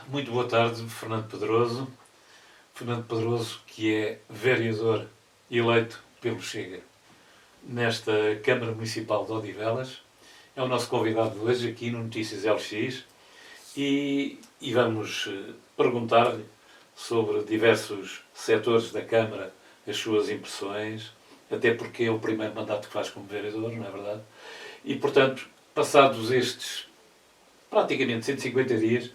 Muito boa tarde, Fernando Pedroso. Fernando Pedroso, que é vereador eleito pelo Chega nesta Câmara Municipal de Odivelas. É o nosso convidado de hoje aqui no Notícias LX e vamos perguntar-lhe sobre diversos setores da Câmara, as suas impressões, até porque é o primeiro mandato que faz como vereador, não é verdade? E, portanto, passados estes praticamente 150 dias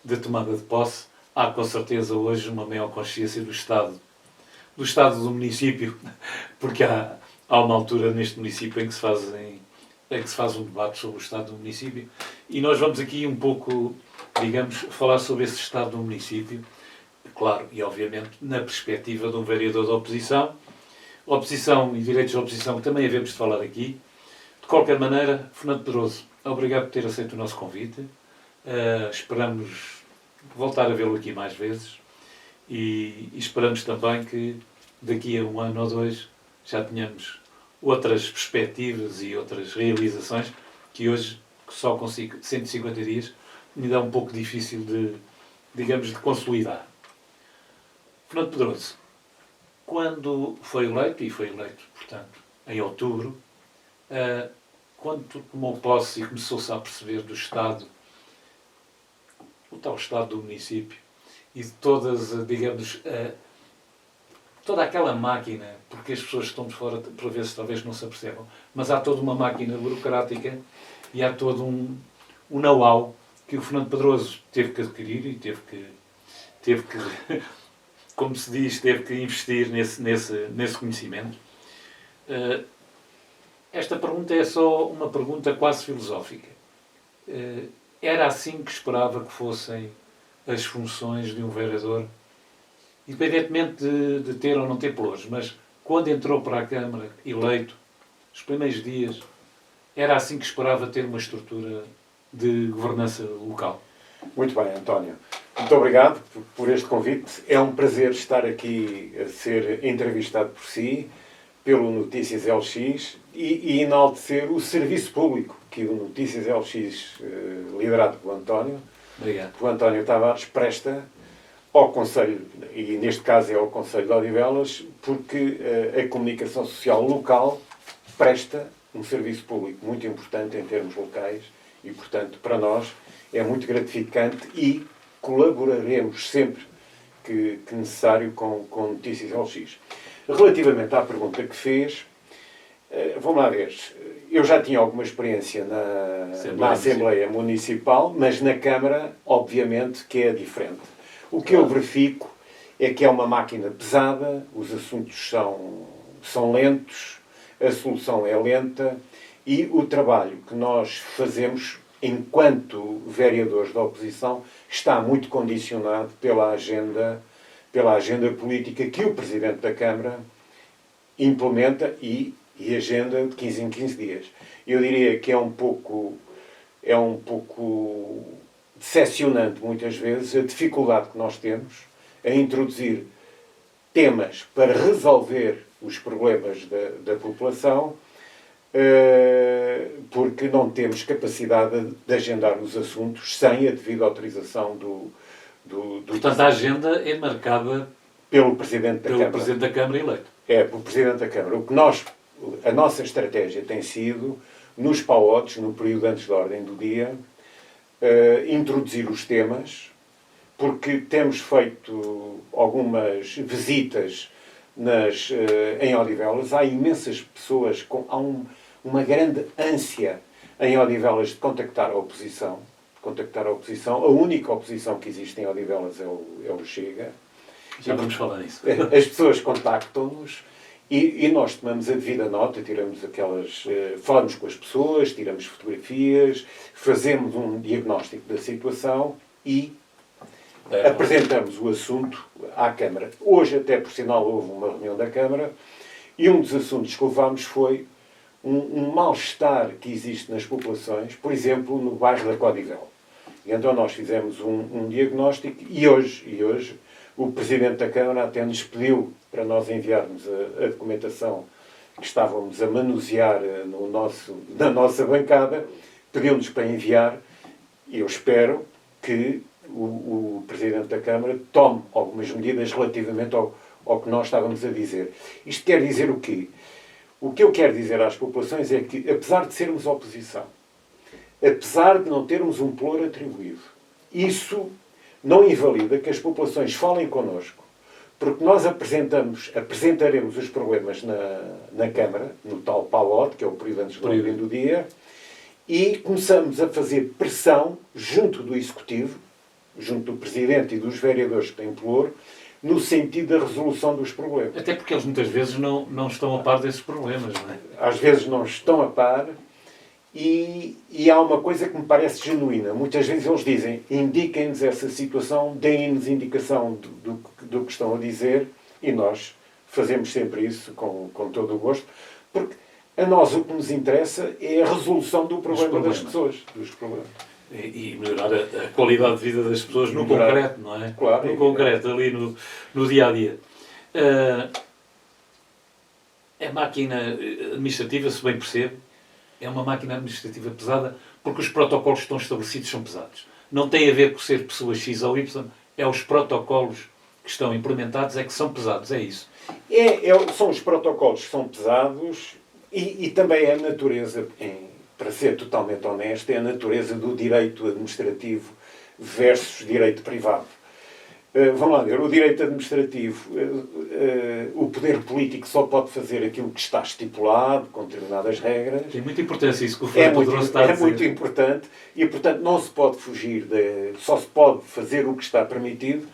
de tomada de posse, há com certeza hoje uma maior consciência do estado do município, porque há uma altura neste município em que se faz um debate sobre o estado do município e nós vamos aqui um pouco, digamos, falar sobre esse estado do município, claro, e obviamente na perspectiva de um vereador da oposição. Oposição e direitos da oposição que também havemos de falar aqui. De qualquer maneira, Fernando Pedroso, obrigado por ter aceito o nosso convite. Esperamos voltar a vê-lo aqui mais vezes e esperamos também que daqui a um ano ou dois já tenhamos outras perspectivas e outras realizações que hoje, que só com 150 dias, me dá um pouco difícil de, digamos, de consolidar. Fernando Pedroso, quando foi eleito, e foi eleito, portanto, em outubro, quando tomou posse e começou-se a perceber do estado, o tal estado do município, e de todas, digamos, toda aquela máquina, porque as pessoas que estão de fora, por vezes, talvez não se apercebam, mas há toda uma máquina burocrática e há todo um know-how que o Fernando Pedroso teve que adquirir e teve que como se diz, teve que investir nesse conhecimento. Esta pergunta é só uma pergunta quase filosófica. Era assim que esperava que fossem as funções de um vereador, independentemente de ter ou não ter pelouros, mas quando entrou para a Câmara, eleito, os primeiros dias, era assim que esperava ter uma estrutura de governança local? Muito bem, António. Muito obrigado por este convite. É um prazer estar aqui a ser entrevistado por si, pelo Notícias LX e enaltecer o serviço público que o Notícias LX, liderado pelo António, Obrigado. o António Tavares, presta ao Conselho, e neste caso é ao Conselho de Odivelas, porque a comunicação social local presta um serviço público muito importante em termos locais e, portanto, para nós é muito gratificante e colaboraremos sempre que necessário com Notícias LX. Relativamente à pergunta que fez, vamos lá ver. Eu já tinha alguma experiência na Assembleia Municipal, mas na Câmara, obviamente, que é diferente. O que eu verifico é que é uma máquina pesada, os assuntos são lentos, a solução é lenta e o trabalho que nós fazemos enquanto vereadores da oposição está muito condicionado pela agenda política que o Presidente da Câmara implementa e agenda de 15 em 15 dias. Eu diria que é um pouco decepcionante, muitas vezes, a dificuldade que nós temos em introduzir temas para resolver os problemas da população, porque não temos capacidade de agendar os assuntos sem a devida autorização do Portanto, a agenda é marcada pelo Presidente da Câmara. Presidente da Câmara eleito. É, pelo Presidente da Câmara. A nossa estratégia tem sido, nos PAODs, no período antes da ordem do dia, introduzir os temas, porque temos feito algumas visitas em Odivelas. Há imensas pessoas, há uma grande ânsia em Odivelas de contactar a oposição. A única oposição que existe em Odivelas é o Chega. Já vamos falar disso. As pessoas contactam-nos e nós tomamos a devida nota, falamos com as pessoas, tiramos fotografias, fazemos um diagnóstico da situação e apresentamos o assunto à Câmara. Hoje, até por sinal, houve uma reunião da Câmara e um dos assuntos que levámos foi um mal-estar que existe nas populações, por exemplo, no bairro da Codivela. E então nós fizemos um diagnóstico e hoje o Presidente da Câmara até nos pediu para nós enviarmos a documentação que estávamos a manusear na nossa bancada, pediu-nos para enviar e eu espero que o Presidente da Câmara tome algumas medidas relativamente ao que nós estávamos a dizer. Isto quer dizer o quê? O que eu quero dizer às populações é que, apesar de sermos oposição, apesar de não termos um pluro atribuído, isso não invalida que as populações falem connosco, porque nós apresentaremos os problemas na Câmara, no tal PAOD, que é o período antes do ordem do dia, e começamos a fazer pressão junto do Executivo, junto do Presidente e dos vereadores que têm pluro, no sentido da resolução dos problemas. Até porque eles muitas vezes não estão a par desses problemas, não é? Às vezes não estão a par e há uma coisa que me parece genuína. Muitas vezes eles dizem, indiquem-nos essa situação, deem-nos indicação do que estão a dizer e nós fazemos sempre isso com todo o gosto, porque a nós o que nos interessa é a resolução do problema das pessoas, dos problemas. E melhorar a qualidade de vida das pessoas no concreto, não é? Claro. No concreto, ali no dia-a-dia. A máquina administrativa, se bem percebo, é uma máquina administrativa pesada porque os protocolos que estão estabelecidos são pesados. Não tem a ver com ser pessoa X ou Y, é os protocolos que estão implementados é que são pesados, é isso. São os protocolos que são pesados e também é a natureza, para ser totalmente honesto, é a natureza do direito administrativo versus direito privado. Vamos lá ver, o direito administrativo, o poder político só pode fazer aquilo que está estipulado, com determinadas regras. Tem muita importância isso que o Fernando Pedroso está a dizer. É muito importante e, portanto, não se pode fugir, só se pode fazer o que está permitido.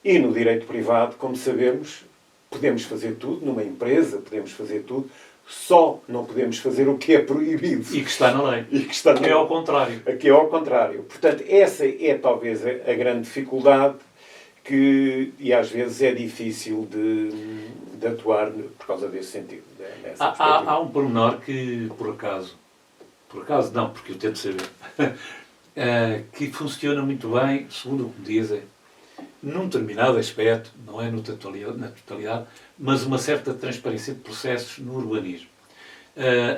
E no direito privado, como sabemos, podemos fazer tudo, numa empresa podemos fazer tudo, só não podemos fazer o que é proibido. E que está na lei. Que é ao contrário. Aqui é ao contrário. Portanto, essa é talvez a grande dificuldade e às vezes é difícil de atuar por causa desse sentido. Há um pormenor que, por acaso não, porque eu tento saber, que funciona muito bem, segundo o que me dizem, num determinado aspecto, não é na totalidade, mas uma certa transparência de processos no urbanismo.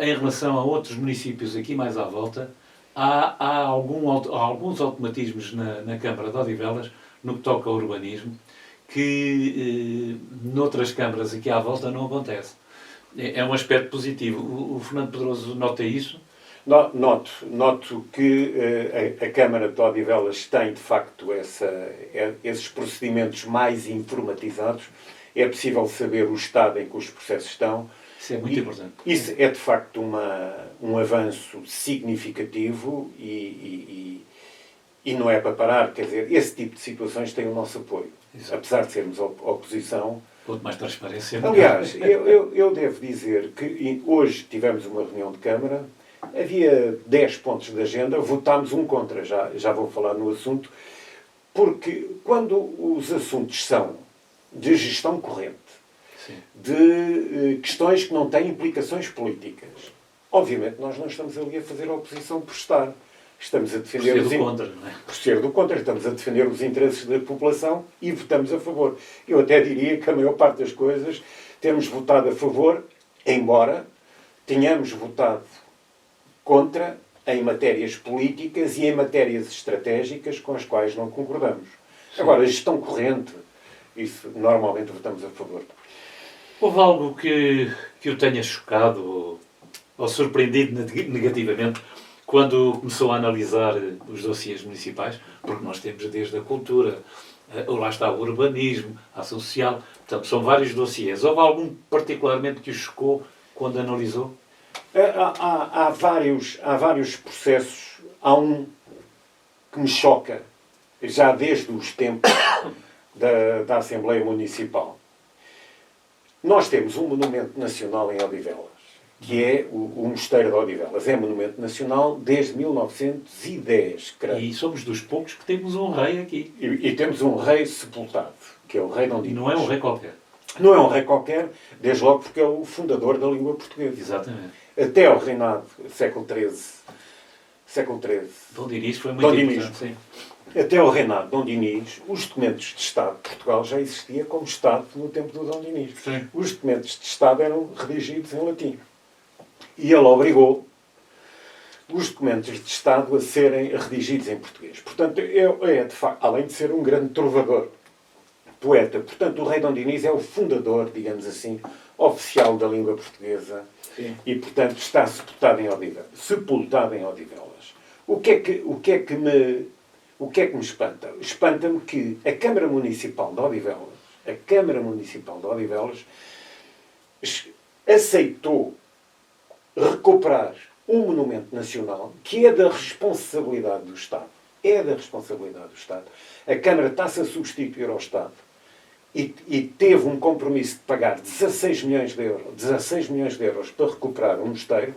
Em relação a outros municípios aqui mais à volta, há alguns automatismos na Câmara de Odivelas, no que toca ao urbanismo, que noutras câmaras aqui à volta não acontece. É um aspecto positivo. O Fernando Pedroso nota isso? Noto que a Câmara de Odivelas tem, de facto, esses procedimentos mais informatizados. É possível saber o estado em que os processos estão. Isso é muito importante. Isso é, de facto, um avanço significativo e não é para parar. Quer dizer, esse tipo de situações tem o nosso apoio. Exato. Apesar de sermos oposição. Quanto mais transparência. Aliás, eu devo dizer que hoje tivemos uma reunião de Câmara. Havia 10 pontos de agenda, votámos um contra, já vou falar no assunto, porque quando os assuntos são de gestão corrente, sim, de questões que não têm implicações políticas, obviamente nós não estamos ali a fazer a oposição por estar. Estamos a defender por ser do contra, estamos a defender os interesses da população e votamos a favor. Eu até diria que a maior parte das coisas temos votado a favor, embora tenhamos votado contra em matérias políticas e em matérias estratégicas com as quais não concordamos. Sim. Agora, a gestão corrente, isso normalmente votamos a favor. Houve algo que o tenha chocado ou surpreendido negativamente quando começou a analisar os dossiês municipais? Porque nós temos desde a cultura, lá está o urbanismo, a ação social, portanto são vários dossiês. Houve algum particularmente que o chocou quando analisou? Há vários processos. Há um que me choca, já desde os tempos da Assembleia Municipal. Nós temos um monumento nacional em Odivelas, que é o Mosteiro de Odivelas. É monumento nacional desde 1910, creio. E somos dos poucos que temos um rei aqui. E temos um rei sepultado, que é o rei Dom Dinis. E não é um rei qualquer. Não é um rei qualquer, desde logo porque é o fundador da língua portuguesa. Exatamente. Até ao reinado século XIII. Dom Dinis foi muito importante, sim. Até ao reinado de Dom Dinis, os documentos de Estado de Portugal já existia como Estado no tempo do Dom Dinis. Sim. Os documentos de Estado eram redigidos em latim. E ele obrigou os documentos de Estado a serem redigidos em português. Portanto, é de facto, além de ser um grande trovador, poeta, portanto, o rei Dom Dinis é o fundador, digamos assim, oficial da língua portuguesa. Sim. E, portanto, está sepultado em Odivelas. O que é que me espanta? Espanta-me que a Câmara Municipal de Odivelas, aceitou recuperar um monumento nacional que é da responsabilidade do Estado. A Câmara está-se a substituir ao Estado e teve um compromisso de pagar 16 milhões de euros para recuperar o mosteiro,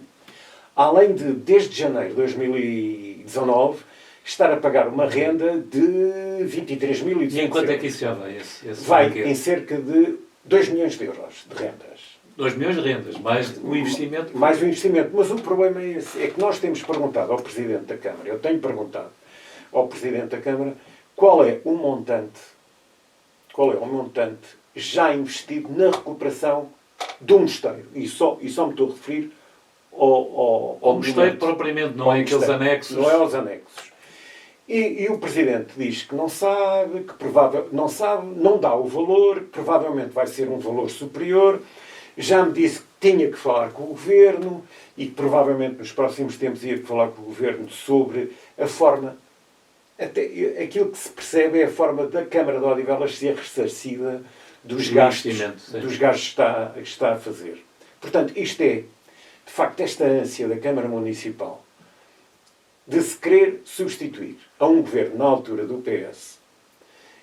além de, desde janeiro de 2019, estar a pagar uma renda de 23.200 euros. E em quanto é que isso já vai? Vai em cerca de 2 milhões de euros de rendas. 2 milhões de rendas, mais o investimento. Mais o investimento. Mas o problema é esse. É que nós temos perguntado ao Presidente da Câmara, eu tenho perguntado ao Presidente da Câmara, qual é o montante já investido na recuperação do mosteiro. E só me estou a referir ao mosteiro propriamente, não é aqueles anexos. Não é aos anexos. E o Presidente diz que não sabe, não dá o valor, provavelmente vai ser um valor superior. Já me disse que tinha que falar com o Governo e que provavelmente nos próximos tempos ia falar com o Governo sobre a forma. Até aquilo que se percebe é a forma da Câmara de Odivelas ser ressarcida dos gastos que está a fazer. Portanto, isto é, de facto, esta ânsia da Câmara Municipal de se querer substituir a um governo na altura do PS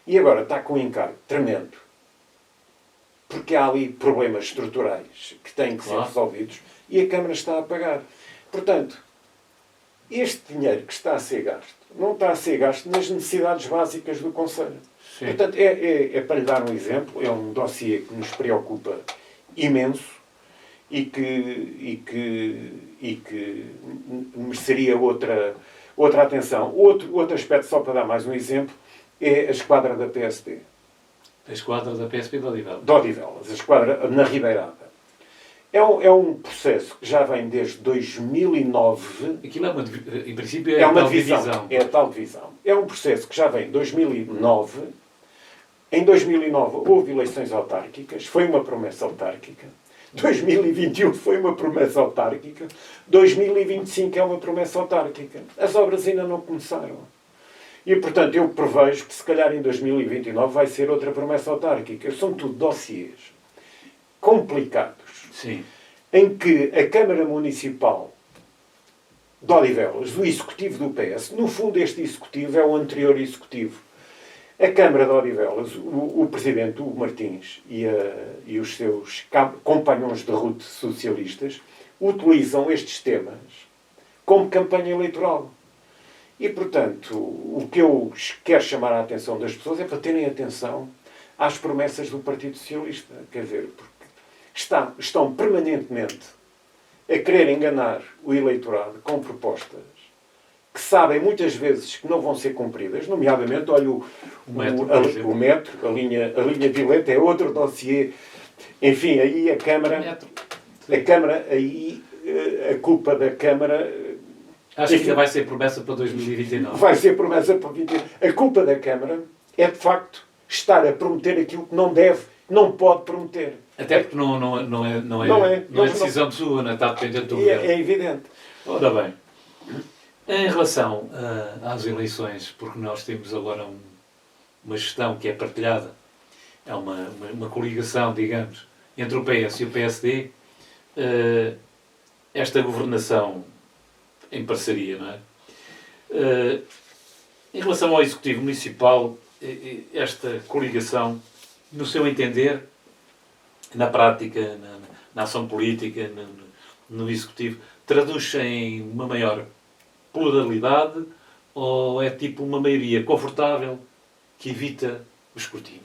e agora está com um encargo tremendo porque há ali problemas estruturais que têm que ser resolvidos e a Câmara está a pagar. Portanto, este dinheiro que está a ser gasto não está a ser gasto nas necessidades básicas do Conselho. Sim. Portanto, é para lhe dar um exemplo, é um dossiê que nos preocupa imenso e que mereceria outra atenção. Outro aspecto, só para dar mais um exemplo, é a esquadra da PSP. A esquadra da PSP de Odivelas. De Odivelas, a esquadra na Ribeirada. É um processo que já vem desde 2009. Aquilo em princípio é uma divisão. É a tal divisão. É um processo que já vem de 2009. Em 2009 houve eleições autárquicas, foi uma promessa autárquica. 2021 foi uma promessa autárquica. 2025 é uma promessa autárquica. As obras ainda não começaram. E, portanto, eu prevejo que, se calhar, em 2029 vai ser outra promessa autárquica. São tudo dossiês complicados. Sim. Em que a Câmara Municipal de Odivelas, o Executivo do PS, no fundo este Executivo é o anterior Executivo. A Câmara de Odivelas, o Presidente Hugo Martins e os seus companhões de ruta socialistas utilizam estes temas como campanha eleitoral. E, portanto, o que eu quero chamar a atenção das pessoas é para terem atenção às promessas do Partido Socialista. Quer dizer, porque estão permanentemente a querer enganar o eleitorado com propostas que sabem muitas vezes que não vão ser cumpridas, nomeadamente, olha, o metro, a linha violeta é outro dossiê. Enfim, aí a Câmara, aí a culpa da Câmara... Acho que ainda vai ser promessa para 2029. Vai ser promessa para 2029. A culpa da Câmara é, de facto, estar a prometer aquilo que não deve, não pode prometer. Até porque não é decisão de sua, não está dependente do governo. É evidente. Ora bem, em relação às eleições, porque nós temos agora uma gestão que é partilhada, é uma coligação, digamos, entre o PS e o PSD, esta governação em parceria, não é? Em relação ao Executivo Municipal, esta coligação, no seu entender, na prática, na ação política, no Executivo, traduz-se em uma maior pluralidade ou é tipo uma maioria confortável que evita o escrutínio?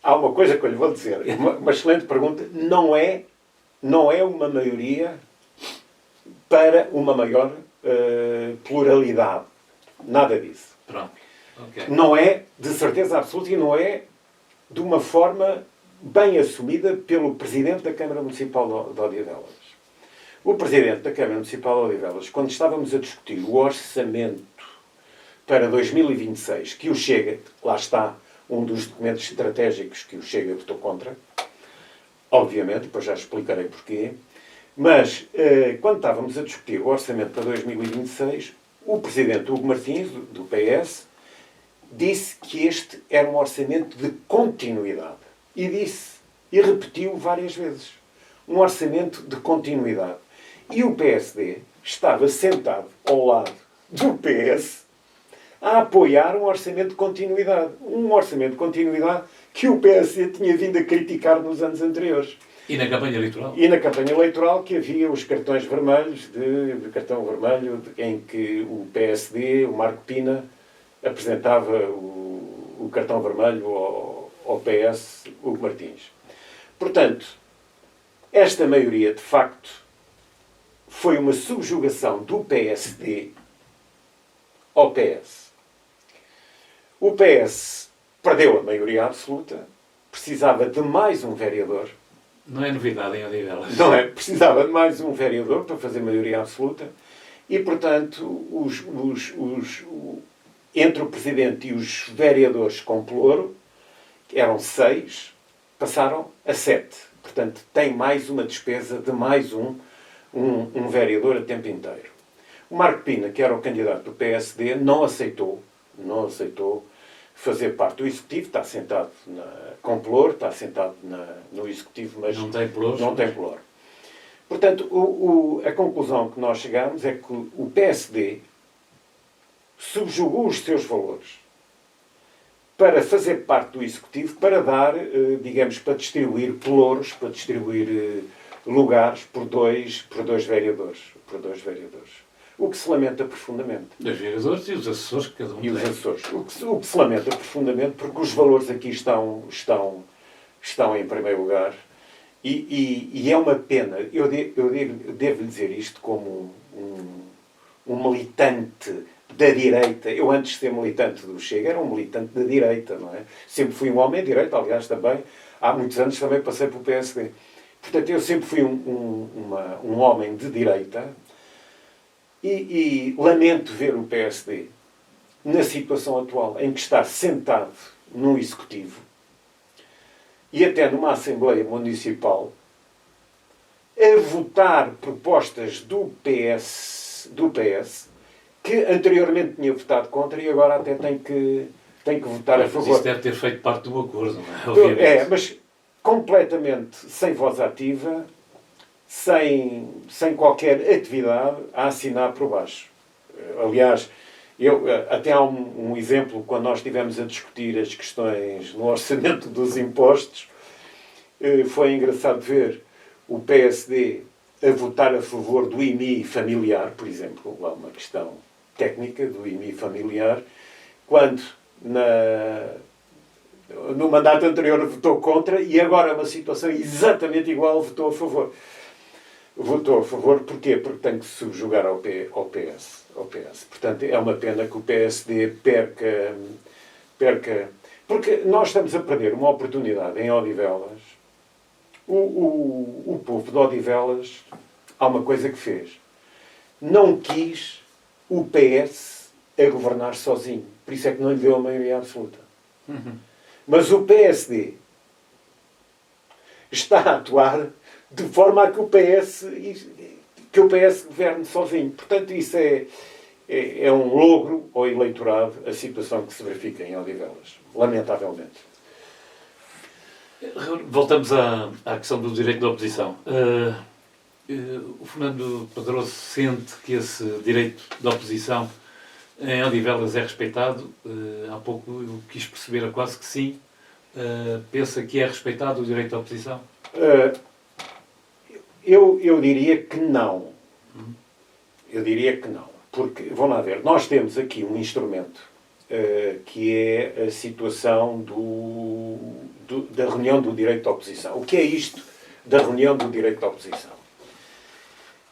Há uma coisa que eu lhe vou dizer, uma excelente pergunta. Não é uma maioria para uma maior pluralidade. Nada disso. Pronto. Okay. Não é de certeza absoluta e não é de uma forma bem assumida pelo Presidente da Câmara Municipal de Odivelas. O Presidente da Câmara Municipal de Odivelas, quando estávamos a discutir o orçamento para 2026, que o Chega, lá está um dos documentos estratégicos que o Chega votou contra, obviamente, depois já explicarei porquê, mas quando estávamos a discutir o orçamento para 2026, o Presidente Hugo Martins, do PS, disse que este era um orçamento de continuidade. E disse, e repetiu várias vezes, um orçamento de continuidade. E o PSD estava sentado ao lado do PS a apoiar um orçamento de continuidade. Um orçamento de continuidade que o PSD tinha vindo a criticar nos anos anteriores. E na campanha eleitoral? E na campanha eleitoral que havia os cartões vermelhos, de cartão vermelho, em que o PSD, o Marco Pina, apresentava o cartão vermelho ao PS, Hugo Martins. Portanto, esta maioria, de facto, foi uma subjugação do PSD ao PS. O PS perdeu a maioria absoluta, precisava de mais um vereador. Não é novidade em Odivelas. Não é? Precisava de mais um vereador para fazer maioria absoluta e, portanto, entre o Presidente e os vereadores com pelouro, que eram 6, passaram a 7. Portanto, tem mais uma despesa de mais um vereador a tempo inteiro. O Marco Pina, que era o candidato do PSD, não aceitou fazer parte do Executivo, está sentado com pelouro, está sentado no Executivo, mas não tem pelouro. Não tem pelouro. Portanto, a conclusão que nós chegamos é que o PSD subjugou os seus valores para fazer parte do Executivo, para dar, digamos, para distribuir pelouros, para distribuir lugares por dois vereadores. O que se lamenta profundamente. Os vereadores e os assessores que cada um E os tem. assessores. O que se lamenta profundamente, porque os valores aqui estão em primeiro lugar. E é uma pena. Eu devo dizer isto como um militante da direita. Eu, antes de ser militante do Chega, era um militante da direita, não é? Sempre fui um homem de direita, aliás, também. Há muitos anos também passei pelo PSD. Portanto, eu sempre fui um homem de direita. E lamento ver o PSD na situação atual, em que está sentado no Executivo e até numa Assembleia Municipal a votar propostas do PS que anteriormente tinha votado contra e agora até tem que votar a favor. Isso deve ter feito parte do acordo, não é? Obviamente. Mas completamente sem voz ativa, sem qualquer atividade a assinar por baixo. Aliás, até há um exemplo, quando nós estivemos a discutir as questões no orçamento dos impostos, foi engraçado ver o PSD a votar a favor do IMI familiar, por exemplo, lá uma questão técnica do IMI familiar, quando no mandato anterior votou contra e agora uma situação exatamente igual votou a favor. Votou a favor, porquê? Porque tem que se subjugar ao PS. Portanto, é uma pena que o PSD perca... Porque nós estamos a perder uma oportunidade em Odivelas. O povo de Odivelas, há uma coisa que fez. Não quis o PS a governar sozinho. Por isso é que não lhe deu a maioria absoluta. Uhum. Mas o PSD está a atuar de forma a que o PS governe sozinho. Portanto, isso é um logro ao eleitorado, a situação que se verifica em Odivelas. Lamentavelmente. Voltamos à questão do direito da oposição. O Fernando Pedroso sente que esse direito da oposição em Odivelas é respeitado? Há pouco eu quis perceber quase que sim. Pensa que é respeitado o direito da oposição? Eu diria que não. Eu diria que não. Porque, vão lá ver, nós temos aqui um instrumento que é a situação da reunião do direito da oposição. O que é isto da reunião do direito da oposição?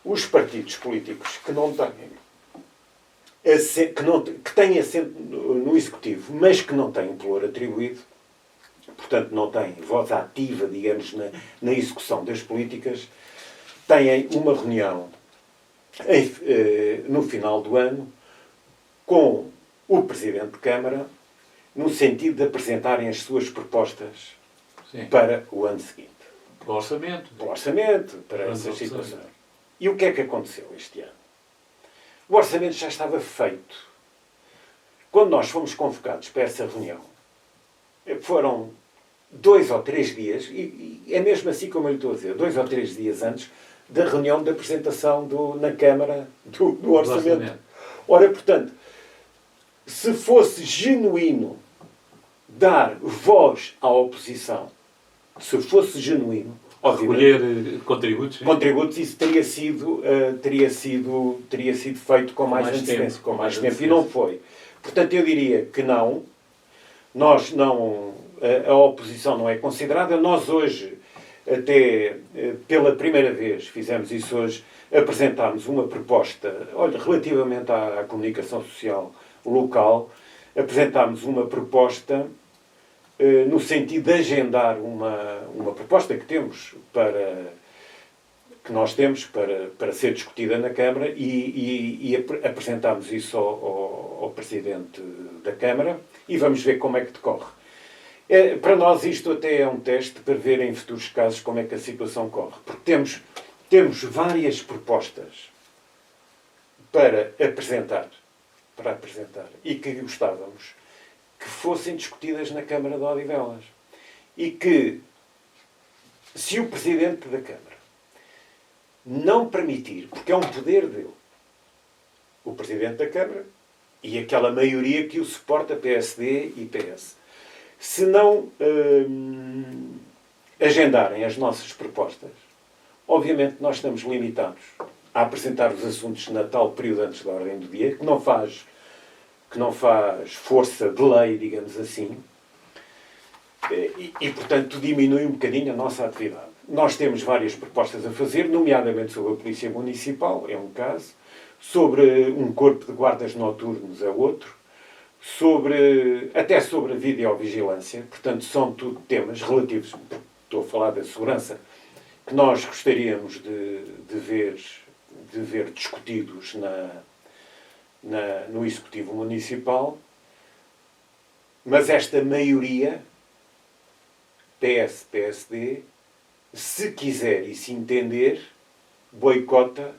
Os partidos políticos que não têm que têm assento no Executivo, mas que não têm pelouro atribuído, portanto não têm voz ativa, digamos, na execução das políticas, têm uma reunião no final do ano com o Presidente de Câmara, no sentido de apresentarem as suas propostas Sim. para o ano seguinte. Para o orçamento. Para o orçamento, para Mas essas opções. situações. E o que é que aconteceu este ano? O orçamento já estava feito. Quando nós fomos convocados para essa reunião, foram 2 ou 3 dias, e é mesmo assim como eu lhe estou a dizer, 2 ou 3 dias antes da reunião da apresentação na Câmara do orçamento. Ora, portanto, se fosse genuíno dar voz à oposição, se fosse genuíno, obviamente, Recolher contributos. Sim. contributos, isso teria sido feito com mais antecedência, tempo, com mais tempo, e não foi. Portanto, eu diria que não. Nós não, a oposição não é considerada. Nós hoje, até pela primeira vez, fizemos isso hoje, apresentámos uma proposta, olha, relativamente à comunicação social local, apresentámos uma proposta no sentido de agendar uma proposta que nós temos para ser discutida na Câmara e apresentámos isso ao Presidente da Câmara e vamos ver como é que decorre. Para nós isto até é um teste para ver em futuros casos como é que a situação corre. Porque temos várias propostas para apresentar e que gostávamos que fossem discutidas na Câmara de Odivelas. E que, se o Presidente da Câmara não permitir, porque é um poder dele, o Presidente da Câmara e aquela maioria que o suporta, PSD e PS, se não agendarem as nossas propostas, obviamente nós estamos limitados a apresentar os assuntos na tal período antes da ordem do dia, que não faz força de lei, digamos assim, e, portanto, diminui um bocadinho a nossa atividade. Nós temos várias propostas a fazer, nomeadamente sobre a Polícia Municipal, é um caso, sobre um corpo de guardas noturnos é outro, até sobre a videovigilância, portanto, são tudo temas relativos, estou a falar da segurança, que nós gostaríamos de ver discutidos no Executivo Municipal, mas esta maioria, PS, PSD, se quiser e se entender, boicota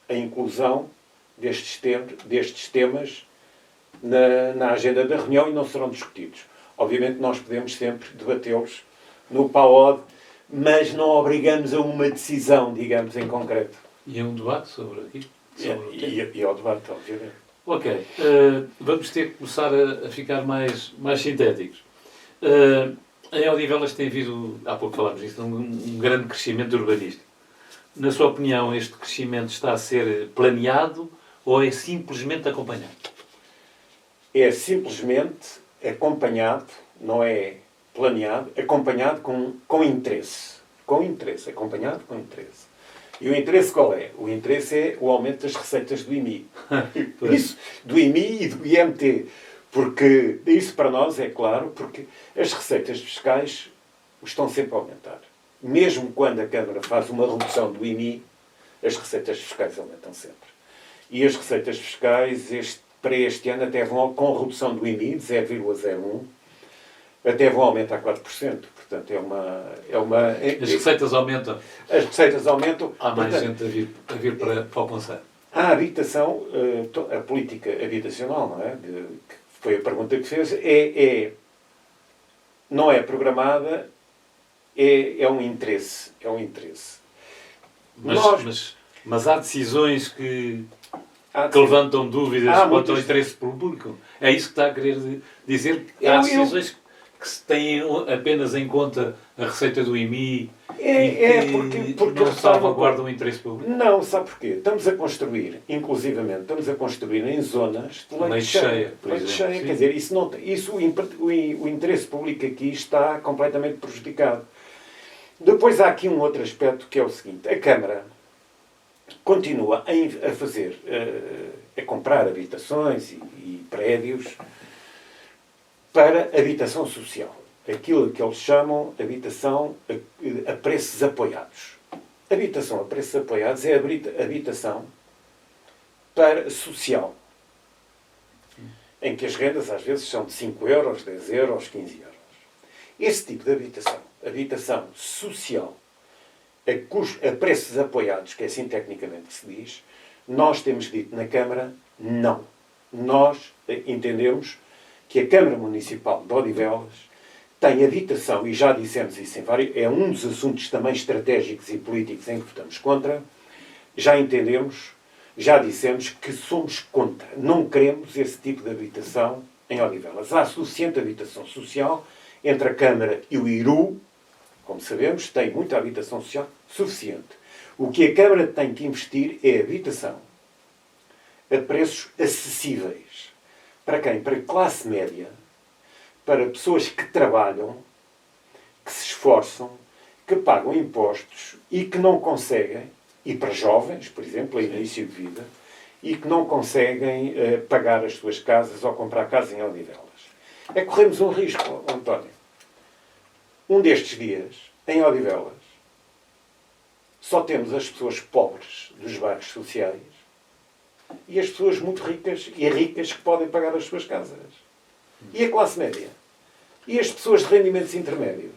a inclusão destes temas na agenda da reunião e não serão discutidos. Obviamente nós podemos sempre debatê-los no PAOD, mas não obrigamos a uma decisão, digamos, em concreto. E é um debate sobre aqui. E ao debate, obviamente. Ok. Vamos ter que começar a ficar mais sintéticos. Em Odivelas tem havido, há pouco falámos disso, um grande crescimento urbanístico. Na sua opinião, este crescimento está a ser planeado ou é simplesmente acompanhado? É simplesmente acompanhado, não é planeado, acompanhado com interesse. Com interesse, acompanhado com interesse. E o interesse qual é? O interesse é o aumento das receitas do IMI. Isso, do IMI e do IMT. Porque isso para nós é claro, porque as receitas fiscais estão sempre a aumentar. Mesmo quando a Câmara faz uma redução do IMI, as receitas fiscais aumentam sempre. E as receitas fiscais, para este ano, até vão, com a redução do IMI de 0,01, até vão aumentar 4%. Portanto, As receitas aumentam. As receitas aumentam. Há mais portanto, gente a vir para o Conselho. A habitação, a política habitacional, não é? Que foi a pergunta que fez, não é programada, é um interesse. É um interesse. Mas há decisões que levantam dúvidas quanto ao interesse público? É isso que está a querer dizer? Há decisões que se têm apenas em conta a receita do IMI porque não salvaguardam o interesse público? Não, sabe porquê? Estamos a construir, inclusivamente, em zonas de leite cheia. Leite cheia, quer dizer, o interesse público aqui está completamente prejudicado. Depois há aqui um outro aspecto que é o seguinte. A Câmara continua a comprar habitações e prédios para habitação social. Aquilo que eles chamam de habitação a preços apoiados. Habitação a preços apoiados é habitação para social, em que as rendas às vezes são de 5 euros, 10 euros, 15 euros. Esse tipo de habitação social, a preços apoiados, que é assim tecnicamente que se diz, nós temos dito na Câmara, não. Nós entendemos que a Câmara Municipal de Odivelas tem habitação, e já dissemos isso em vários, é um dos assuntos também estratégicos e políticos em que votamos contra, já entendemos, já dissemos que somos contra. Não queremos esse tipo de habitação em Odivelas. Há suficiente habitação social entre a Câmara e o IRU, como sabemos, tem muita habitação social suficiente. O que a Câmara tem que investir é habitação a preços acessíveis. Para quem? Para a classe média, para pessoas que trabalham, que se esforçam, que pagam impostos e que não conseguem, e para jovens, por exemplo, a início de vida, e que não conseguem pagar as suas casas ou comprar casa em Odivelas. É que corremos um risco, António. Um destes dias, em Odivelas, só temos as pessoas pobres dos bairros sociais e as pessoas muito ricas e ricas que podem pagar as suas casas. E a classe média? E as pessoas de rendimentos intermédios?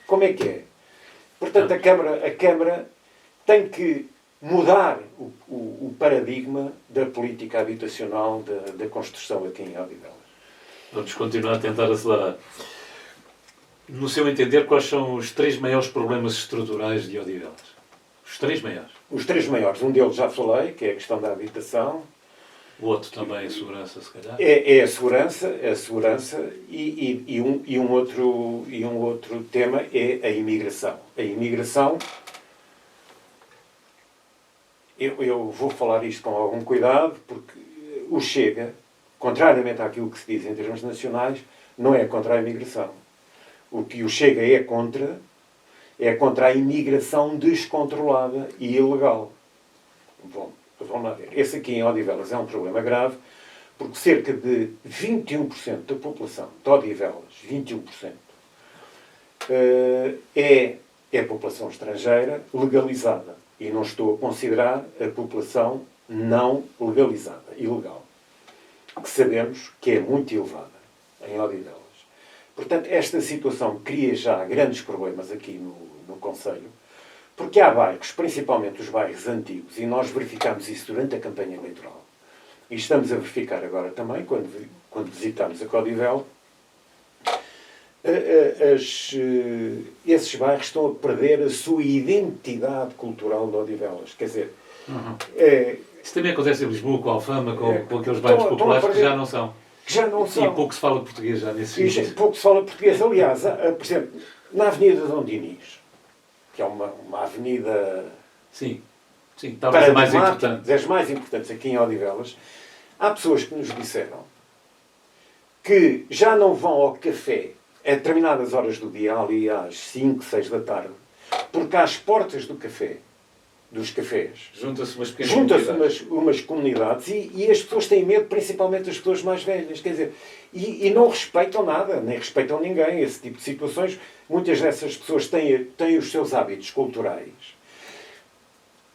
Como é que é? Portanto, a Câmara tem que mudar o paradigma da política habitacional da construção aqui em Odivelas. Vamos continuar a tentar acelerar. No seu entender, quais são os 3 maiores problemas estruturais de Odivelas? Os 3 maiores. Os 3 maiores. Um deles já falei, que é a questão da habitação. O outro também, a segurança, se calhar. É a segurança e um outro tema é a imigração. A imigração, eu vou falar isto com algum cuidado, porque o Chega, contrariamente àquilo que se diz em termos nacionais, não é contra a imigração. O que o Chega é contra a imigração descontrolada e ilegal. Bom, vamos lá ver. Esse aqui em Odivelas é um problema grave, porque cerca de 21% da população de Odivelas, 21%, é população estrangeira legalizada. E não estou a considerar a população não legalizada, ilegal, que sabemos que é muito elevada em Odivelas. Portanto, esta situação cria já grandes problemas aqui no Concelho, porque há bairros, principalmente os bairros antigos, e nós verificámos isso durante a campanha eleitoral, e estamos a verificar agora também, quando visitamos a Codivela, esses bairros estão a perder a sua identidade cultural de Odivelas. Quer dizer... Isso também acontece em Lisboa, com a Alfama, com aqueles bairros populares que já não são. E pouco se fala português já nesses sítios. Pouco se fala português. Aliás, por exemplo, na Avenida Dom Dinis, que é uma avenida... Sim, talvez a mais importante. Das mais importantes aqui em Odivelas, há pessoas que nos disseram que já não vão ao café a determinadas horas do dia, ali às 5, 6 da tarde, porque às portas dos cafés, juntam-se umas comunidades e as pessoas têm medo, principalmente as pessoas mais velhas, quer dizer, e não respeitam nada, nem respeitam ninguém, esse tipo de situações. Muitas dessas pessoas têm os seus hábitos culturais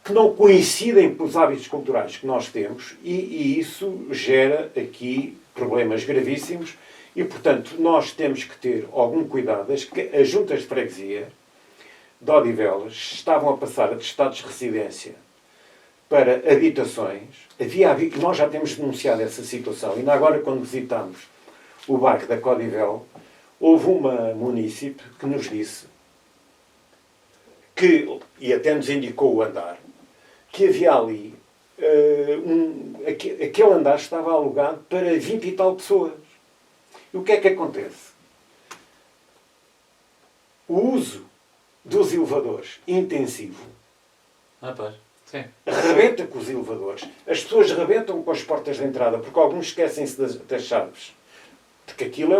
que não coincidem com os hábitos culturais que nós temos e isso gera aqui problemas gravíssimos e, portanto, nós temos que ter algum cuidado. As juntas de freguesia de Odivelas estavam a passar a de estados de residência para habitações. Nós já temos denunciado essa situação. Ainda agora, quando visitámos o bairro da Codivela, houve uma munícipe que nos disse e até nos indicou o andar, que havia ali, aquele andar estava alugado para 20 e tal pessoas. E o que é que acontece? O uso dos elevadores intensivo rebenta com os elevadores. As pessoas rebentam com as portas de entrada, porque alguns esquecem-se das chaves. Porque aquilo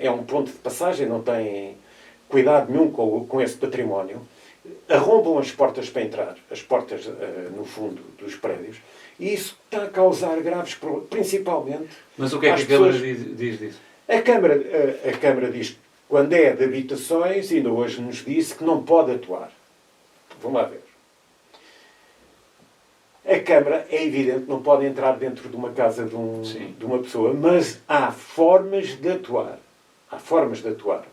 é um ponto de passagem, não têm cuidado nenhum com esse património. Arrombam as portas para entrar, as portas no fundo dos prédios, e isso está a causar graves problemas, principalmente... Mas o que é que a Câmara diz disso? A Câmara diz que quando é de habitações, ainda hoje nos disse que não pode atuar. vamos lá ver. A Câmara, é evidente, não pode entrar dentro de uma casa de uma pessoa, mas há formas de atuar. Há formas de atuar.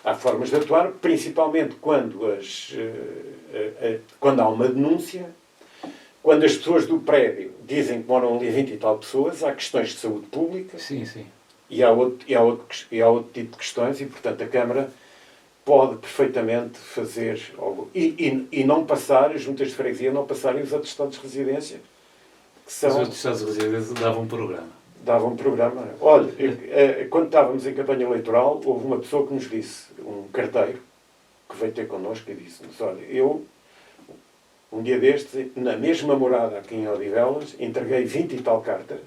Há formas de atuar, principalmente quando há uma denúncia, quando as pessoas do prédio dizem que moram ali 20 e tal pessoas, há questões de saúde pública. Sim, sim. E há outro tipo de questões, e, portanto, a Câmara pode perfeitamente fazer e não passar, as juntas de freguesia não passarem os atestados de residência, que são... Os atestados de residência davam um programa. Davam um programa. Olha, quando estávamos em campanha eleitoral, houve uma pessoa que nos disse, um carteiro, que veio ter connosco e disse-nos, olha, eu, um dia destes, na mesma morada aqui em Odivelas, entreguei 20 e tal cartas,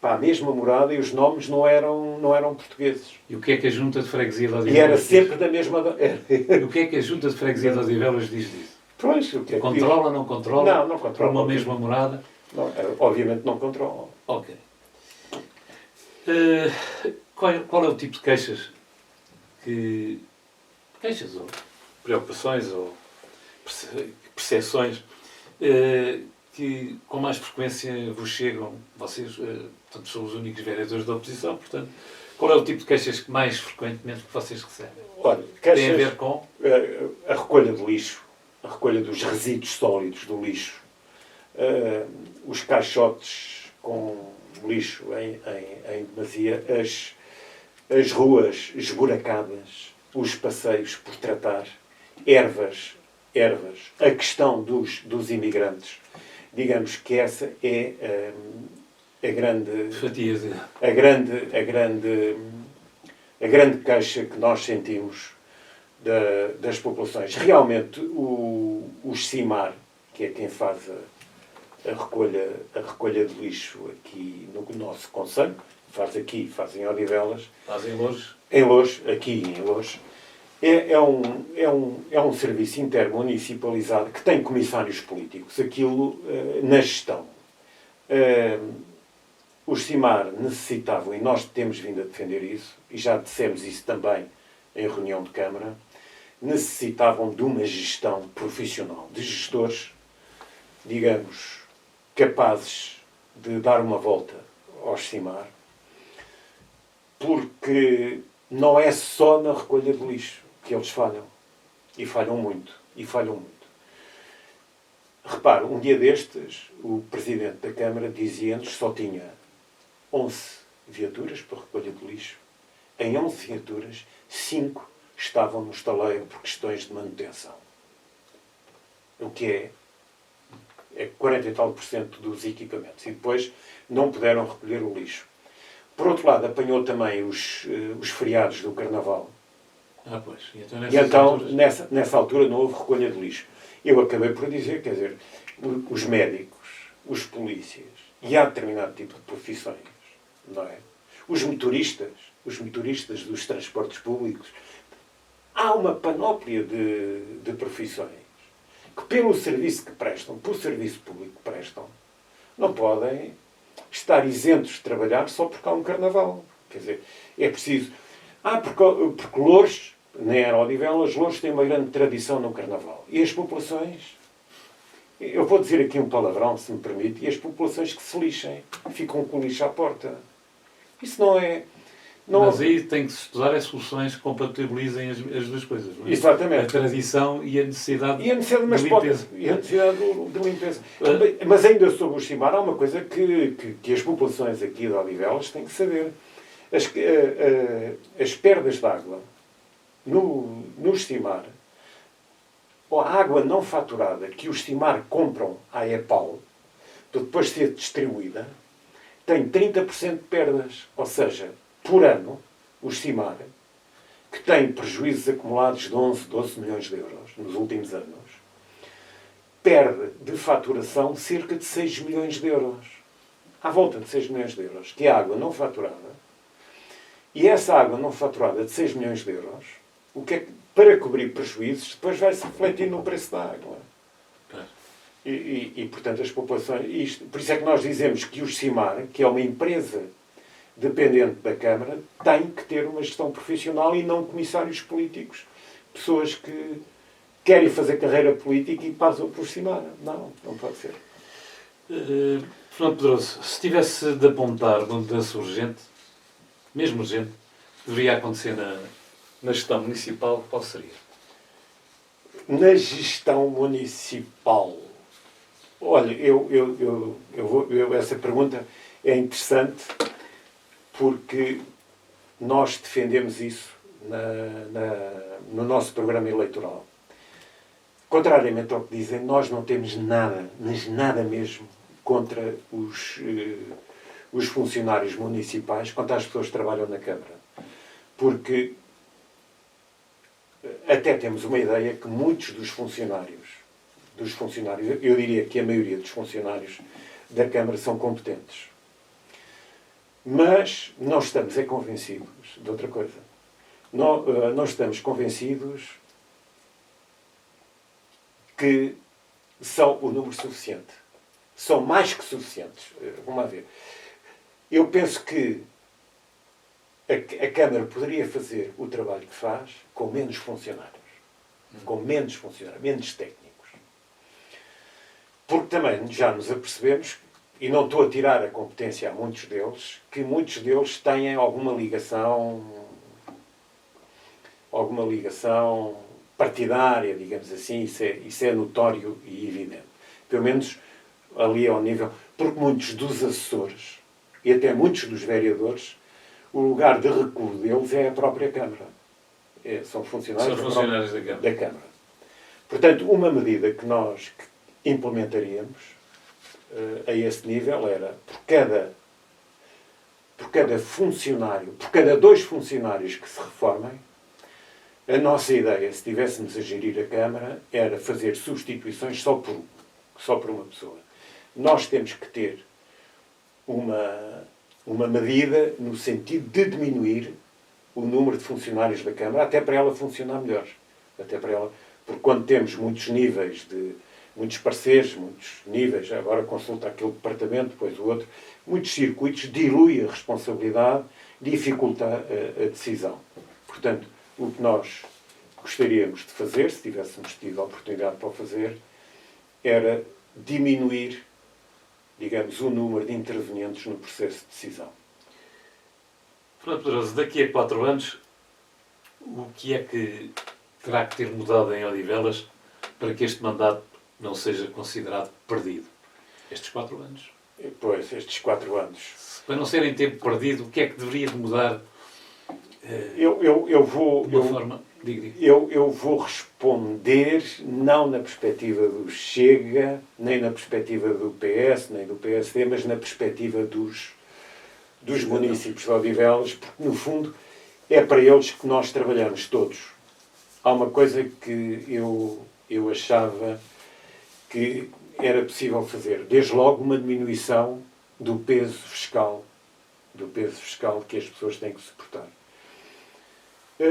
para a mesma morada, e os nomes não eram portugueses. E o que é que a Junta de Freguesia de Odivelas E era sempre da mesma... E o que é que a Junta de Freguesia de Odivelas diz disso? Pois, o que é que Controla ou diz? não controla? Não controla. Para uma mesma morada? Não, obviamente não controlam. Ok. Qual é o tipo de queixas queixas ou preocupações ou percepções que com mais frequência vos chegam? Vocês, portanto, são os únicos vereadores da oposição, portanto, qual é o tipo de queixas que mais frequentemente vocês recebem? Olha, queixas, tem a ver com a recolha de lixo, a recolha dos resíduos sólidos do lixo, os caixotes com lixo em demasia, as ruas esburacadas, os passeios por tratar, ervas, a questão dos imigrantes. Digamos que essa é a grande fatia a grande queixa que nós sentimos das populações. Realmente, os CIMAR, que é quem faz a recolha de lixo aqui no nosso concelho, faz em Odivelas. Faz em Loures? Em Loures, aqui em Loures. É um serviço intermunicipalizado que tem comissários políticos. Aquilo na gestão. Os CIMAR necessitavam, e nós temos vindo a defender isso, e já dissemos isso também em reunião de Câmara, necessitavam de uma gestão profissional, de gestores, digamos, capazes de dar uma volta aos CIMAR, porque não é só na recolha de lixo que eles falham. E falham muito. Repare, um dia destes, o Presidente da Câmara dizia-nos que só tinha 11 viaturas para recolha de lixo. Em 11 viaturas, 5 estavam no estaleiro por questões de manutenção. O que é 40 e tal % dos equipamentos. E depois não puderam recolher o lixo. Por outro lado, apanhou também os feriados do Carnaval. Pois. E então nessa altura não houve recolha de lixo. Eu acabei por dizer, quer dizer, os médicos, os polícias, e há determinado tipo de profissões, não é? Os motoristas dos transportes públicos. Há uma panóplia de profissões que, pelo serviço que prestam, pelo serviço público que prestam, não podem estar isentos de trabalhar só porque há um Carnaval. Quer dizer, é preciso... porque Loures, nem era Odivelas, Loures tem uma grande tradição no Carnaval. E as populações... Eu vou dizer aqui um palavrão, se me permite, e as populações que se lixem, ficam com o lixo à porta. Isso não é... Mas aí tem que se estudar soluções que compatibilizem as duas coisas. Não é? Exatamente. A tradição e a necessidade, de limpeza. E a necessidade de limpeza. Mas ainda sobre o CIMAR, há uma coisa que as populações aqui de Odivelas têm que saber. As perdas de água nos CIMAR, ou a água não faturada que os CIMAR compram à EPAL, para depois ser distribuída, tem 30% de perdas. Ou seja, por ano, os CIMAR, que têm prejuízos acumulados de 11, 12 milhões de euros nos últimos anos, perde de faturação cerca de 6 milhões de euros. À volta de 6 milhões de euros, que é água não faturada. E essa água não faturada de 6 milhões de euros, o que é que, para cobrir prejuízos, depois vai-se refletir no preço da água. E portanto, as populações... por isso é que nós dizemos que o CIMAR, que é uma empresa dependente da Câmara, tem que ter uma gestão profissional e não comissários políticos. Pessoas que querem fazer carreira política e passam por cima. Não, não pode ser. Fernando Pedroso, se tivesse de apontar uma mudança urgente, mesmo urgente, que deveria acontecer na gestão municipal, qual seria? Na gestão municipal, olha, essa pergunta é interessante porque nós defendemos isso no nosso programa eleitoral. Contrariamente ao que dizem, nós não temos nada, mas nada mesmo, contra os funcionários municipais, contra as pessoas que trabalham na Câmara. Porque até temos uma ideia que muitos dos funcionários, eu diria que a maioria dos funcionários da Câmara são competentes. Mas nós estamos convencidos de outra coisa. Nós estamos convencidos que são o número suficiente. São mais que suficientes. Vamos lá ver. Eu penso que a Câmara poderia fazer o trabalho que faz com menos funcionários. Com menos funcionários, menos técnicos. Porque também já nos apercebemos, e não estou a tirar a competência a muitos deles, que muitos deles têm alguma ligação partidária, digamos assim, isso é notório e evidente. Pelo menos ali ao nível... Porque muitos dos assessores, e até muitos dos vereadores, o lugar de recuo deles é a própria Câmara. São funcionários da Câmara. Portanto, uma medida que nós implementaríamos a esse nível era, por cada funcionário, por cada 2 funcionários que se reformem, a nossa ideia, se tivéssemos a gerir a Câmara, era fazer substituições só por uma pessoa. Nós temos que ter uma medida no sentido de diminuir o número de funcionários da Câmara, até para ela funcionar melhor. Porque quando temos muitos níveis muitos pareceres, muitos níveis, agora consulta aquele departamento, depois o outro, muitos circuitos, dilui a responsabilidade, dificulta a decisão. Portanto, o que nós gostaríamos de fazer, se tivéssemos tido a oportunidade para o fazer, era diminuir, digamos, o número de intervenientes no processo de decisão. Fernando Pedroso, daqui a 4 anos, o que é que terá que ter mudado em Odivelas para que este mandato não seja considerado perdido? Estes 4 anos. Pois, estes 4 anos. Para não ser em tempo perdido, o que é que deveria de mudar? Eu vou responder não na perspectiva do Chega, nem na perspectiva do PS, nem do PSD, mas na perspectiva dos municípios de Odivelas, porque, no fundo, é para eles que nós trabalhamos todos. Há uma coisa que eu achava que era possível fazer. Desde logo, uma diminuição do peso fiscal que as pessoas têm que suportar.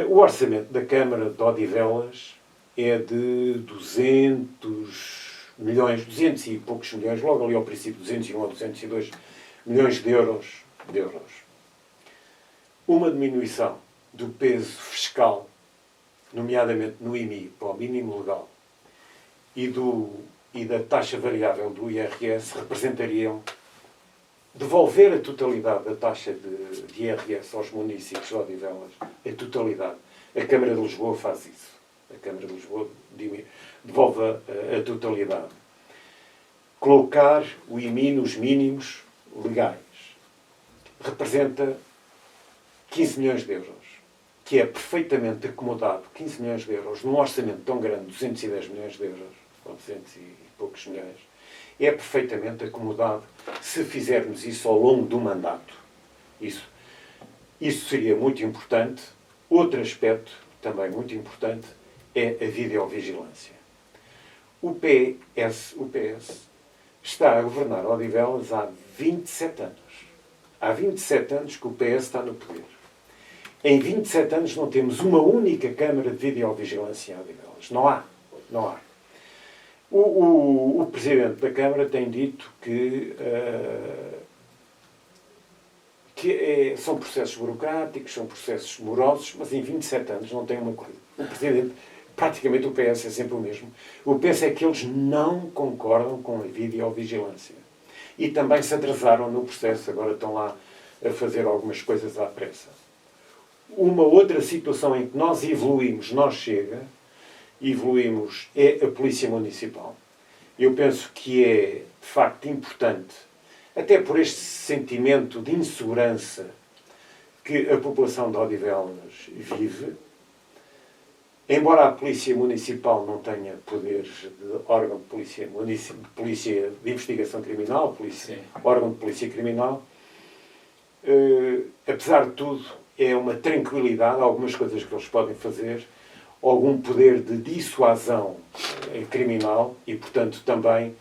O orçamento da Câmara de Odivelas é de 200 e poucos milhões, logo ali ao princípio, 201 a 202 milhões de euros. Uma diminuição do peso fiscal, nomeadamente no IMI, para o mínimo legal, e da taxa variável do IRS, representariam devolver a totalidade da taxa de IRS aos municípios de Odivelas, a totalidade. A Câmara de Lisboa faz isso. A Câmara de Lisboa devolve a totalidade. Colocar o IMI nos mínimos legais representa 15 milhões de euros, que é perfeitamente acomodado, 15 milhões de euros, num orçamento tão grande, 210 milhões de euros, ou 200 e poucos milhões, é perfeitamente acomodado se fizermos isso ao longo do mandato. Isso seria muito importante. Outro aspecto, também muito importante, é a videovigilância. O PS está a governar Odivelas há 27 anos. Há 27 anos que o PS está no poder. Em 27 anos não temos uma única câmara de videovigilância em Odivelas. Não há. O Presidente da Câmara tem dito que são processos burocráticos, são processos morosos, mas em 27 anos não tem uma coisa. O Presidente praticamente o PS é sempre o mesmo. O PS é que eles não concordam com a videovigilância. E também se atrasaram no processo, agora estão lá a fazer algumas coisas à pressa. Uma outra situação em que nós evoluímos, nós Chega, evoluímos, é a Polícia Municipal. Eu penso que é, de facto, importante, até por este sentimento de insegurança que a população de Odivelas vive, embora a Polícia Municipal não tenha poderes de órgão de polícia de investigação criminal, órgão de polícia criminal, apesar de tudo, é uma tranquilidade, algumas coisas que eles podem fazer, algum poder de dissuasão criminal e, portanto, também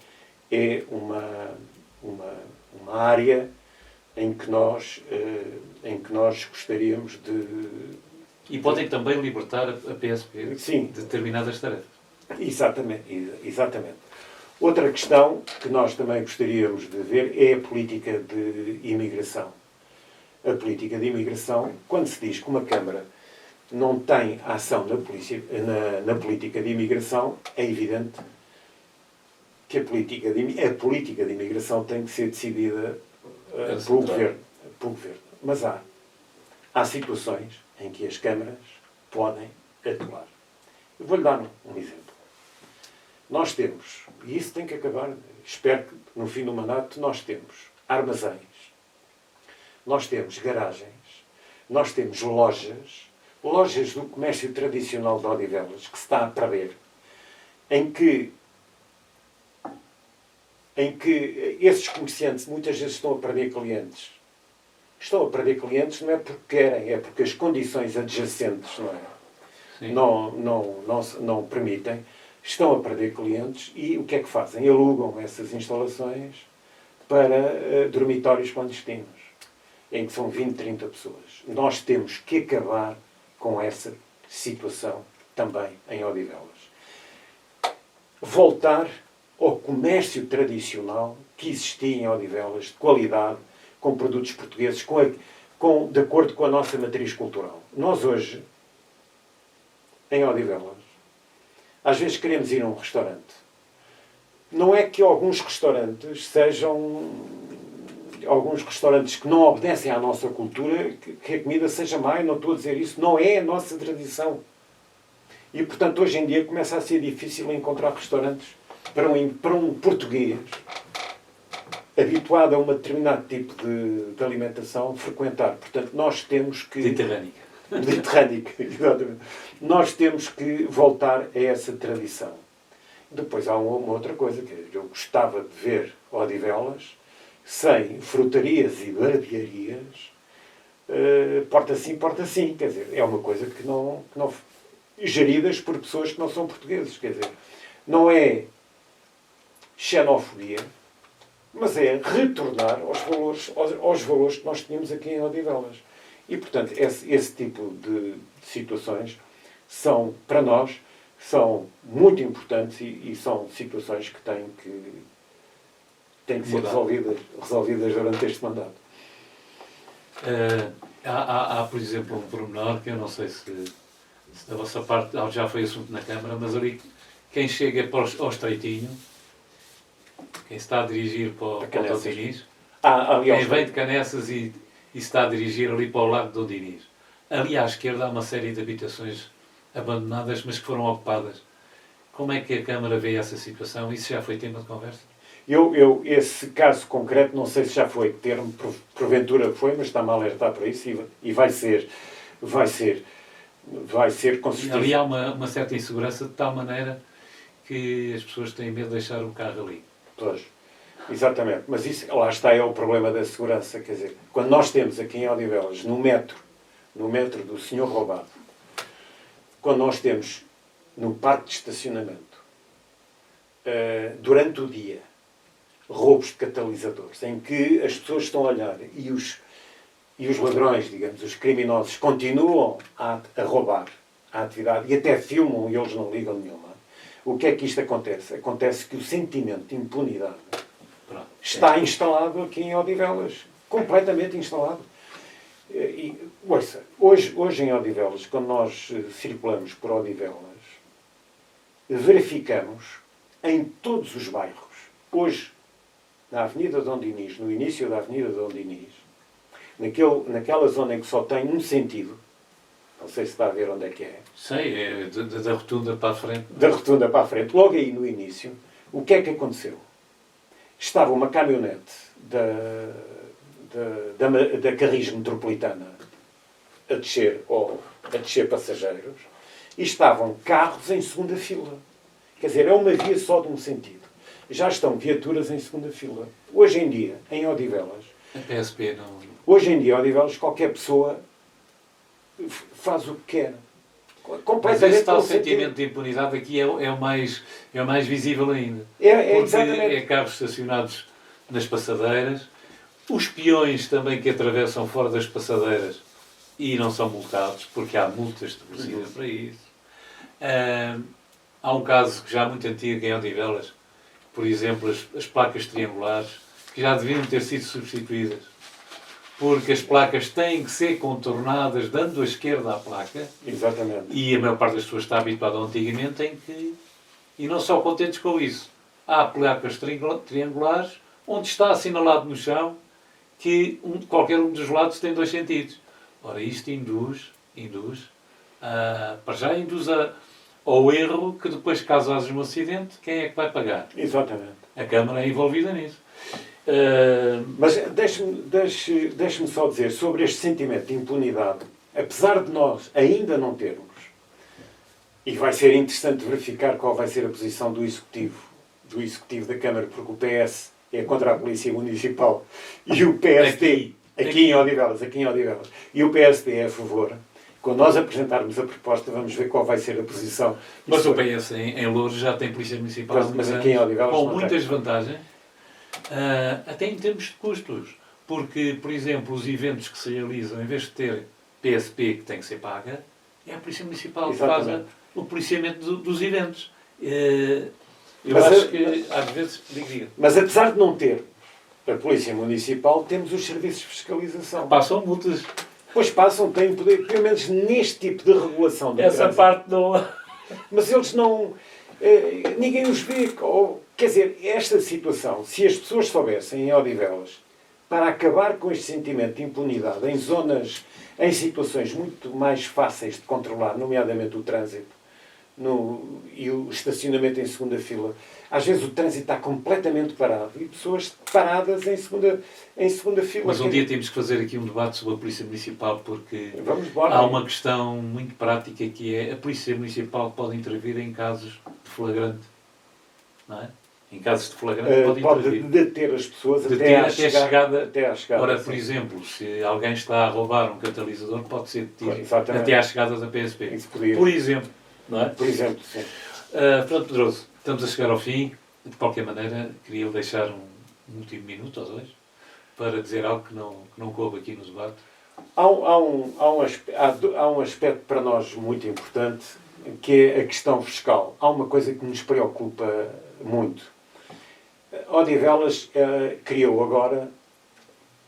é uma área em que nós gostaríamos de... E podem também libertar a PSP Sim. de determinadas tarefas. Exatamente. Outra questão que nós também gostaríamos de ver é a política de imigração. A política de imigração, quando se diz que uma Câmara não tem ação na política de imigração, é evidente que a política de imigração tem que ser decidida pelo governo. Mas há situações em que as câmaras podem atuar. Eu vou-lhe dar um exemplo. Nós temos, e isso tem que acabar, espero que no fim do mandato nós temos armazéns, nós temos garagens, nós temos lojas do comércio tradicional de Odivelas, que se está a perder, em que esses comerciantes muitas vezes estão a perder clientes. Estão a perder clientes não é porque querem, é porque as condições adjacentes não permitem. Estão a perder clientes e o que é que fazem? Alugam essas instalações para dormitórios clandestinos, em que são 20, 30 pessoas. Nós temos que acabar com essa situação também em Odivelas. Voltar ao comércio tradicional que existia em Odivelas, de qualidade, com produtos portugueses, de acordo com a nossa matriz cultural. Nós hoje, em Odivelas, às vezes queremos ir a um restaurante. Não é que alguns restaurantes sejam... Alguns restaurantes que não obedecem à nossa cultura, que a comida seja má, não estou a dizer isso, não é a nossa tradição. E, portanto, hoje em dia começa a ser difícil encontrar restaurantes para um português habituado a um determinado tipo de alimentação, frequentar. Portanto, nós temos que... Mediterrânica, exatamente. Nós temos que voltar a essa tradição. Depois há uma outra coisa, que eu gostava de ver Odivelas sem frutarias e barbearias, porta sim, quer dizer, é uma coisa que não geridas por pessoas que não são portugueses, quer dizer, não é xenofobia, mas é retornar aos valores que nós tínhamos aqui em Odivelas. E, portanto, esse tipo de situações são, para nós, são muito importantes e são situações que têm que ser resolvidas durante este mandato. Há, por exemplo, um pormenor que eu não sei se da vossa parte já foi assunto na Câmara, mas ali quem chega ao Estreitinho, quem está a dirigir para o Dom Dinis, quem vem de Canessas e está a dirigir ali para o Lago de Dom Dinis. Ali à esquerda há uma série de habitações abandonadas, mas que foram ocupadas. Como é que a Câmara vê essa situação? Isso já foi tema de conversa? Esse caso concreto, não sei se já foi termo, porventura foi, mas está-me a alertar para isso e vai ser com certeza. Ali há uma certa insegurança de tal maneira que as pessoas têm medo de deixar o carro ali. Pois, exatamente. Mas isso, lá está, é o problema da segurança. Quer dizer, quando nós temos aqui em Odivelas, no metro do Senhor Roubado, quando nós temos no parque de estacionamento, durante o dia, roubos de catalisadores, em que as pessoas estão a olhar e os ladrões, digamos, os criminosos, continuam a roubar a atividade e até filmam e eles não ligam nenhuma. O que é que isto acontece? Acontece que o sentimento de impunidade está instalado aqui em Odivelas. Completamente instalado. Ouça, hoje em Odivelas, quando nós circulamos por Odivelas, verificamos em todos os bairros, hoje, na Avenida Dom Dinis, no início da Avenida Dom Dinis, naquela zona em que só tem um sentido, não sei se está a ver onde é que é. Sei, é da rotunda para a frente. Da rotunda para a frente, logo aí no início, o que é que aconteceu? Estava uma caminhonete da Carris Metropolitana a descer passageiros e estavam carros em segunda fila. Quer dizer, é uma via só de um sentido. Já estão viaturas em segunda fila. Hoje em dia, em Odivelas... A PSP não... Hoje em dia, em Odivelas, qualquer pessoa faz o que quer. Mas esse tal sentimento de impunidade aqui é o mais visível ainda. Porque exatamente. é carros estacionados nas passadeiras, os peões também que atravessam fora das passadeiras e não são multados, porque há multas estabelecidas para isso. Há um caso que já é muito antigo em Odivelas, por exemplo, as placas triangulares, que já deviam ter sido substituídas, porque as placas têm que ser contornadas dando a esquerda à placa. Exatamente. E a maior parte das pessoas está habituada antigamente em que... E não só contentes com isso. Há placas triangulares onde está assinalado no chão que qualquer um dos lados tem 2 sentidos. Ora, isto induz para já induz ao erro que depois, caso haja um acidente, quem é que vai pagar? Exatamente. A Câmara é envolvida nisso. Mas deixe-me só dizer sobre este sentimento de impunidade, apesar de nós ainda não termos, e vai ser interessante verificar qual vai ser a posição do Executivo da Câmara, porque o PS é contra a Polícia Municipal e o PSD, aqui em Odivelas, e o PSD é a favor. Quando nós apresentarmos a proposta, vamos ver qual vai ser a posição. Mas o PS em Loures já tem Polícia Municipal, mas aqui em Odivelas com muitas vantagens. Até em termos de custos, porque, por exemplo, os eventos que se realizam, em vez de ter PSP que tem que ser paga, é a Polícia Municipal que faz o policiamento dos eventos. Eu acho que, às vezes, diga. Mas apesar de não ter a Polícia Municipal, temos os serviços de fiscalização. Passam multas. Pois passam, têm poder, pelo menos neste tipo de regulação. Essa parte não... Mas eles não... ninguém os vê. Quer dizer, esta situação, se as pessoas soubessem em Odivelas, para acabar com este sentimento de impunidade em situações muito mais fáceis de controlar, nomeadamente o trânsito e o estacionamento em segunda fila, às vezes o trânsito está completamente parado e pessoas paradas em segunda fila. Mas um dia temos que fazer aqui um debate sobre a Polícia Municipal, porque embora, há uma questão muito prática que é a Polícia Municipal pode intervir em casos de flagrante. Não é? Em casos de flagrante pode deter as pessoas até à chegada. Ora, por exemplo, se alguém está a roubar um catalisador, pode ser detido até à chegada da PSP. Por exemplo. Não é? Por exemplo, sim. Pronto, Pedroso, estamos a chegar ao fim. De qualquer maneira, queria deixar um último minuto ou 2 para dizer algo que não coube aqui no debate. Há um aspecto para nós muito importante, que é a questão fiscal. Há uma coisa que nos preocupa muito. Odivelas criou agora,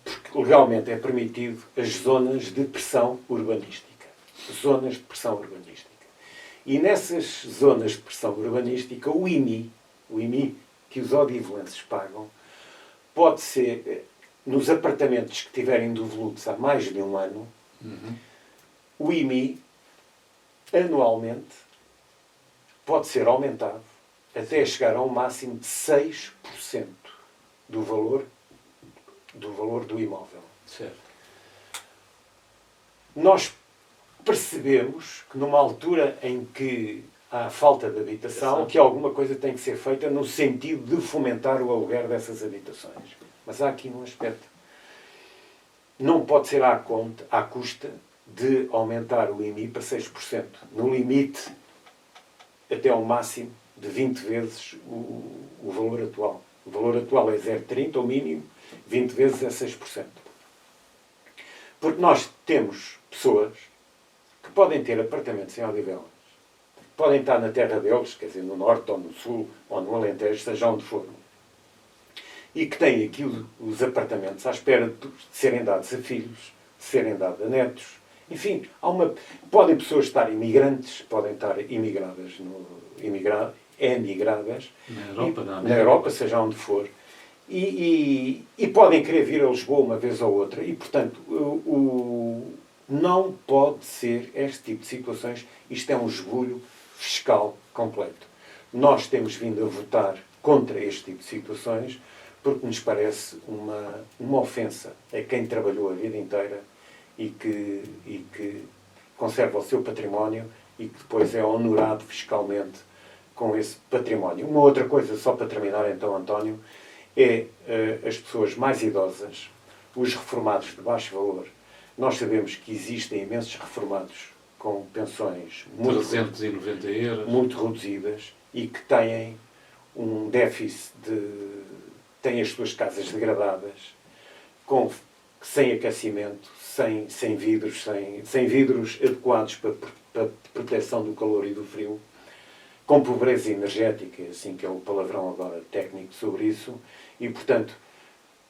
porque legalmente é permitido, as zonas de pressão urbanística. Zonas de pressão urbanística. E nessas zonas de pressão urbanística, o IMI que os odivelenses pagam, pode ser, nos apartamentos que tiverem devolutos há mais de um ano, o IMI, anualmente, pode ser aumentado até chegar a um máximo de 6% do valor do imóvel. Certo. Nós percebemos que numa altura em que há falta de habitação, que alguma coisa tem que ser feita no sentido de fomentar o aluguer dessas habitações. Mas há aqui um aspecto. Não pode ser à custa de aumentar o IMI para 6%. No limite, até ao máximo de 20 vezes o valor atual. O valor atual é 0,30, o mínimo, 20 vezes é 6%. Porque nós temos pessoas que podem ter apartamentos em Odivelas, podem estar na terra deles, quer dizer, no norte ou no sul, ou no Alentejo, seja onde for, e que têm aqui os apartamentos à espera de serem dados a filhos, de serem dados a netos, Enfim, podem pessoas estar imigrantes, podem estar emigradas, emigradas na Europa, seja onde for, e podem querer vir a Lisboa uma vez ou outra, e portanto não pode ser este tipo de situações. Isto é um esbulho fiscal completo. Nós temos vindo a votar contra este tipo de situações porque nos parece uma ofensa a quem trabalhou a vida inteira e que conserva o seu património e que depois é honorado fiscalmente com esse património. Uma outra coisa, só para terminar então, António, é as pessoas mais idosas, os reformados de baixo valor. Nós sabemos que existem imensos reformados com pensões 390 euros. Muito reduzidas e que têm um déficit têm as suas casas degradadas, sem aquecimento, sem vidros, sem vidros adequados para proteção do calor e do frio, com pobreza energética, assim que é o palavrão agora técnico sobre isso, e portanto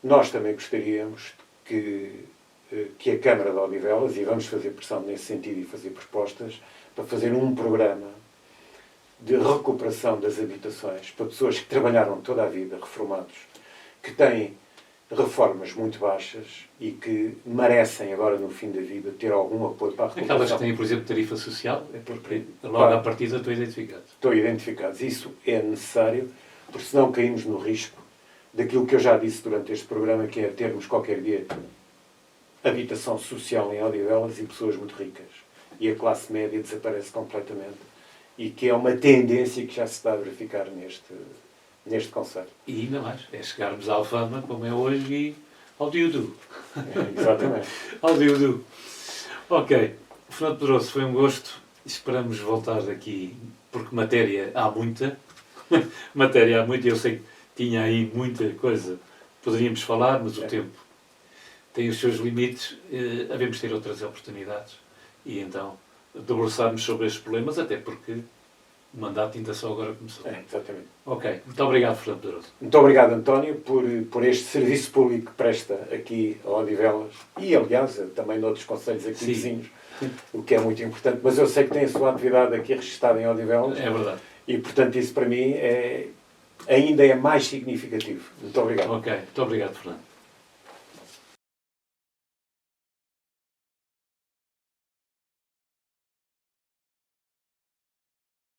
nós também gostaríamos que a Câmara de Odivelas, e vamos fazer pressão nesse sentido e fazer propostas, para fazer um programa de recuperação das habitações para pessoas que trabalharam toda a vida, reformados, que têm reformas muito baixas e que merecem agora no fim da vida ter algum apoio para a recuperação. Aquelas que têm, por exemplo, tarifa social, é porque logo à partida estão identificados. Estão identificados. Isso é necessário, porque senão caímos no risco daquilo que eu já disse durante este programa, que é termos qualquer dia habitação social em Odivelas e pessoas muito ricas. E a classe média desaparece completamente. E que é uma tendência que já se está a verificar neste concelho. E ainda mais, é chegarmos à Alfama, como é hoje, e ao Diudu. Exatamente. Ao Diudu. Ok. Fernando Pedroso, foi um gosto. Esperamos voltar aqui, porque matéria há muita. Matéria há muita. Eu sei que tinha aí muita coisa que poderíamos falar, mas o tempo tem os seus limites. Havemos ter outras oportunidades. E então debruçarmos sobre estes problemas, até porque o mandato ainda só agora começou. Exatamente. Ok. Muito obrigado, Fernando Pedroso. Muito obrigado, António, por este serviço público que presta aqui a Odivelas e, aliás, também noutros concelhos aqui vizinhos, o que é muito importante. Mas eu sei que tem a sua atividade aqui registada em Odivelas. É verdade. E, portanto, isso para mim ainda é mais significativo. Muito obrigado. Ok. Muito obrigado, Fernando.